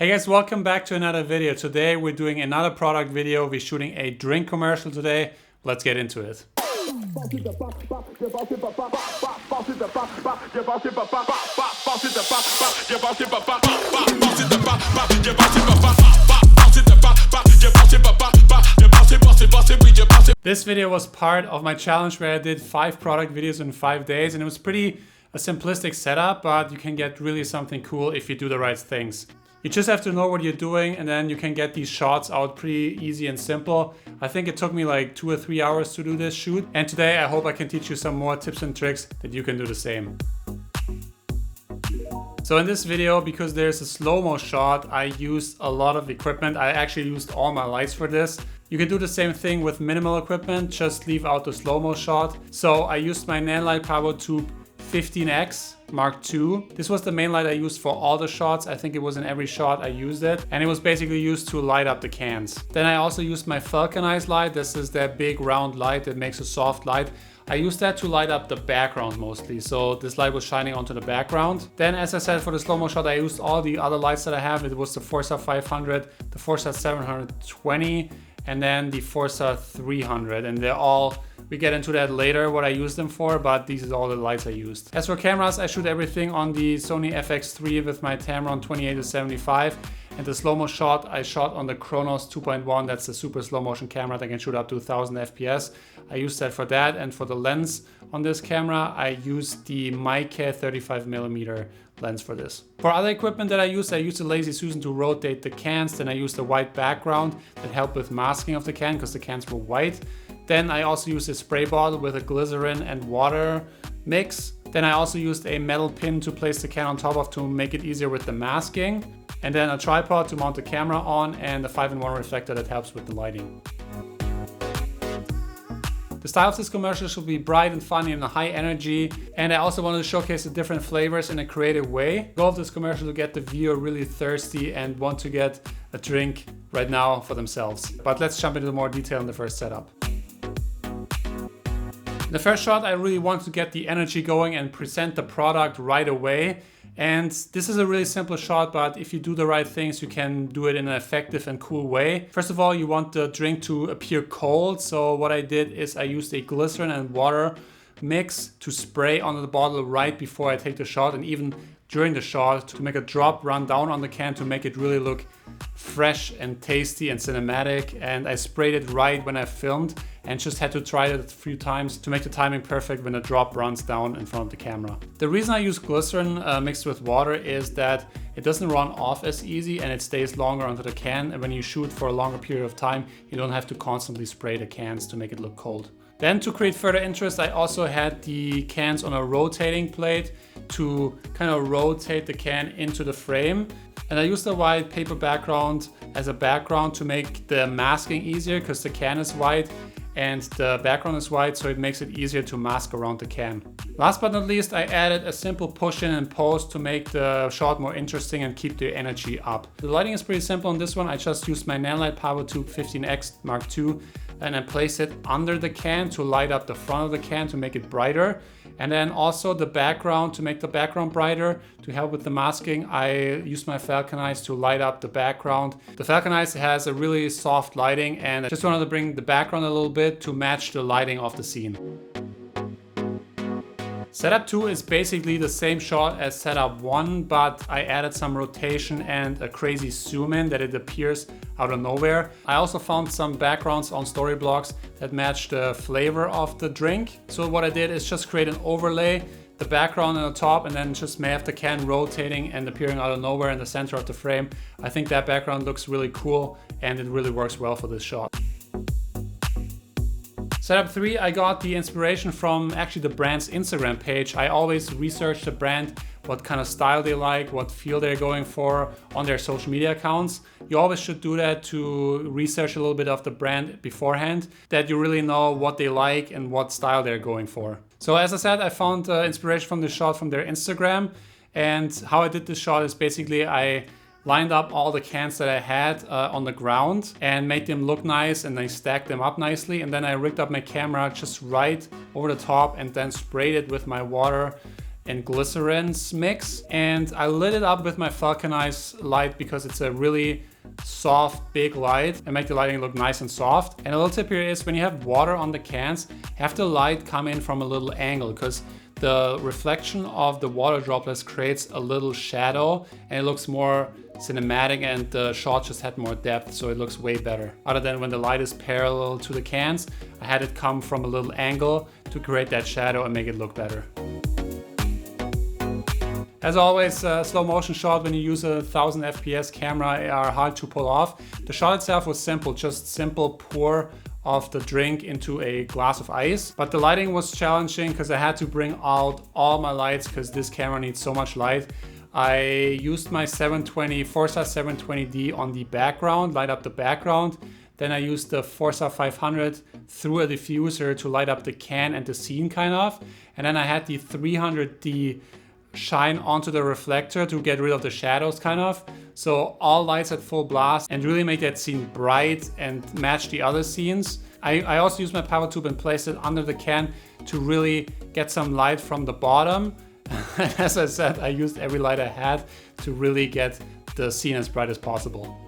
Hey guys, welcome back to another video. Today we're doing another product video. We're shooting a drink commercial today. Let's get into it. This video was part of my challenge where I did 5 product videos in 5 days, and it was pretty a simplistic setup, but you can get really something cool if you do the right things. You just have to know what you're doing, and then you can get these shots out pretty easy and simple. I think it took me like 2 or 3 hours to do this shoot. And today I hope I can teach you some more tips and tricks that you can do the same. So in this video, because there's a slow-mo shot, I used a lot of equipment. I actually used all my lights for this. You can do the same thing with minimal equipment, just leave out the slow-mo shot. So I used my Nanlite Power Tube 15X Mark II. This was the main light I used for all the shots. I think it was in every shot I used it. And it was basically used to light up the cans. Then I also used my vulcanized light. This is that big round light that makes a soft light. I used that to light up the background mostly. So this light was shining onto the background. Then, as I said, for the slow-mo shot, I used all the other lights that I have. It was the Forza 500, the Forza 720, and then the Forza 300. And they're all, we get into that later, what I use them for, but these are all the lights I used. As for cameras, I shoot everything on the Sony FX3 with my Tamron 28-75. And the slow-mo shot, I shot on the Chronos 2.1. That's the super slow motion camera that can shoot up to 1000 FPS. I used that for that. And for the lens on this camera, I used the Mica 35mm lens for this. For other equipment that I used the Lazy Susan to rotate the cans. Then I used a white background that helped with masking of the can because the cans were white. Then I also used a spray bottle with a glycerin and water mix. Then I also used a metal pin to place the can on top of to make it easier with the masking. And then a tripod to mount the camera on, and a 5-in-1 reflector that helps with the lighting. The style of this commercial should be bright and funny and high energy. And I also wanted to showcase the different flavors in a creative way. The goal of this commercial to get the viewer really thirsty and want to get a drink right now for themselves. But let's jump into more detail in the first setup. In the first shot, I really want to get the energy going and present the product right away. And this is a really simple shot, but if you do the right things, you can do it in an effective and cool way. First of all, you want the drink to appear cold. So what I did is I used a glycerin and water mix to spray onto the bottle right before I take the shot, and even during the shot to make a drop run down on the can to make it really look fresh and tasty and cinematic. And I sprayed it right when I filmed and just had to try it a few times to make the timing perfect when the drop runs down in front of the camera. The reason I use glycerin mixed with water is that it doesn't run off as easy and it stays longer onto the can. And when you shoot for a longer period of time, you don't have to constantly spray the cans to make it look cold. Then to create further interest, I also had the cans on a rotating plate to kind of rotate the can into the frame. And I used a white paper background as a background to make the masking easier because the can is white and the background is white, so it makes it easier to mask around the can. Last but not least, I added a simple push in and post to make the shot more interesting and keep the energy up. The lighting is pretty simple on this one. I just used my Nanlite Power Tube 15X Mark II and I placed it under the can to light up the front of the can to make it brighter. And then also the background, to make the background brighter, to help with the masking, I used my vulcanized to light up the background. The vulcanized has a really soft lighting, and I just wanted to bring the background a little bit to match the lighting of the scene. Setup 2 is basically the same shot as setup 1, but I added some rotation and a crazy zoom in that it appears out of nowhere. I also found some backgrounds on Storyblocks that match the flavor of the drink. So what I did is just create an overlay, the background on the top, and then just have the can rotating and appearing out of nowhere in the center of the frame. I think that background looks really cool and it really works well for this shot. Setup 3, I got the inspiration from actually the brand's Instagram page. I always research the brand, what kind of style they like, what feel they're going for on their social media accounts. You always should do that to research a little bit of the brand beforehand, that you really know what they like and what style they're going for. So as I said, I found inspiration from this shot from their Instagram, and how I did this shot is basically I lined up all the cans that I had on the ground and made them look nice, and I stacked them up nicely, and then I rigged up my camera just right over the top and then sprayed it with my water and glycerins mix. And I lit it up with my Falconize light because it's a really soft, big light and make the lighting look nice and soft. And a little tip here is when you have water on the cans, have the light come in from a little angle, because the reflection of the water droplets creates a little shadow and it looks more cinematic, and the shot just had more depth, so it looks way better. Other than when the light is parallel to the cans, I had it come from a little angle to create that shadow and make it look better. As always, a slow motion shot when you use a 1000 FPS camera are hard to pull off. The shot itself was simple, just simple pour of the drink into a glass of ice. But the lighting was challenging because I had to bring out all my lights because this camera needs so much light. I used my 720 Forza 720D on the background, light up the background. Then I used the Forza 500 through a diffuser to light up the can and the scene kind of. And then I had the 300D shine onto the reflector to get rid of the shadows kind of. So all lights at full blast and really make that scene bright and match the other scenes. I also used my power tube and placed it under the can to really get some light from the bottom. And as I said, I used every light I had to really get the scene as bright as possible.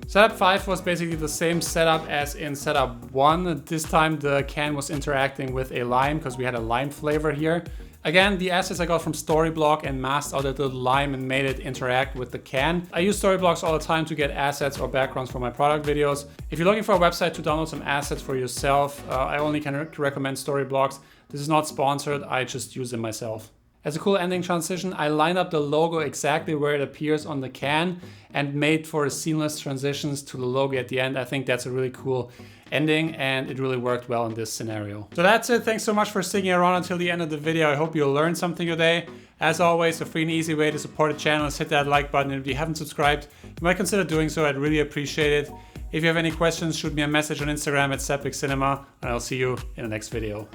Setup 5 was basically the same setup as in setup 1. This time the can was interacting with a lime because we had a lime flavor here. Again, the assets I got from Storyblok and masked out a little lime and made it interact with the can. I use Storyblocks all the time to get assets or backgrounds for my product videos. If you're looking for a website to download some assets for yourself, I only can recommend Storyblocks. This is not sponsored, I just use them myself. As a cool ending transition, I lined up the logo exactly where it appears on the can and made for seamless transitions to the logo at the end. I think that's a really cool ending and it really worked well in this scenario. So that's it. Thanks so much for sticking around until the end of the video. I hope you learned something today. As always, a free and easy way to support the channel is hit that like button. And if you haven't subscribed, you might consider doing so. I'd really appreciate it. If you have any questions, shoot me a message on Instagram at sebpicmedia, and I'll see you in the next video.